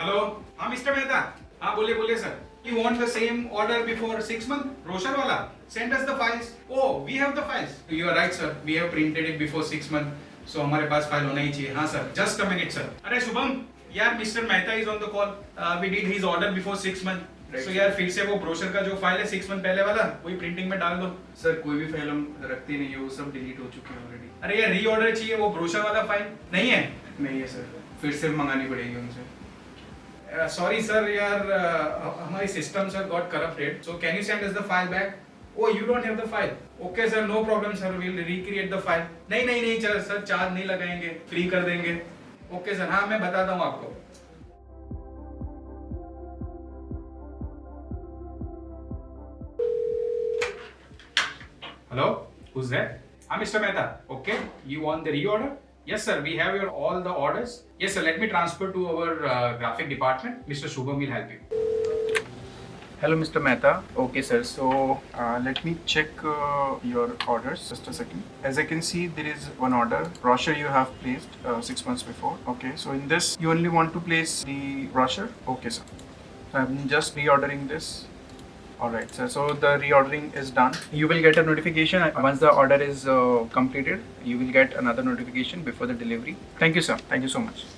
Hello हाँ mister Mehta हाँ बोलिए बोलिए sir you want the same order before 6 month brochure वाला send us the files oh we have the files you are right sir we have printed it before 6 month so हमारे पास फाइल होना ही चाहिए हाँ sir just a minute sir अरे शुभम यार mister Mehta is on the call we did his order before 6 month so यार फिर से वो ब्रोशर का जो फाइल है 6 month पहले वाला वही प्रिंटिंग में डाल दो सर कोई भी फाइल हम रखते नहीं है, वो सब डिलीट हो चुके हैं ऑलरेडी। अरे यार री ऑर्डर चाहिए वो ब्रोशर वाला फाइल नहीं है नहीं है सर, फिर से मंगानी पड़ेगी उनसे। सॉरी सर यार हमारी system sir got corrupted so can you send us the file back Oh, you don't have the file. Okay sir, no problem sir. We'll recreate the file. नहीं नहीं नहीं चल सर चार्ज नहीं लगाएंगे, free कर देंगे. Okay सर, हाँ मैं बताता हूँ आपको. Hello, who's that? I'm Mr. Mehta. Okay, you want the reorder? Yes sir, we have your all the orders. Yes sir, let me transfer to our graphic department. Mr. Shubham will help you. Hello Mr. Mehta. Okay sir, so let me check your orders just a second. As I can see there is one order, brochure you have placed 6 months before. Okay, so in this you only want to place the brochure. Okay sir, so I'm just reordering this. Alright sir, so the reordering is done. You will get a notification once the order is completed. You will get another notification before the delivery. Thank you sir, thank you so much.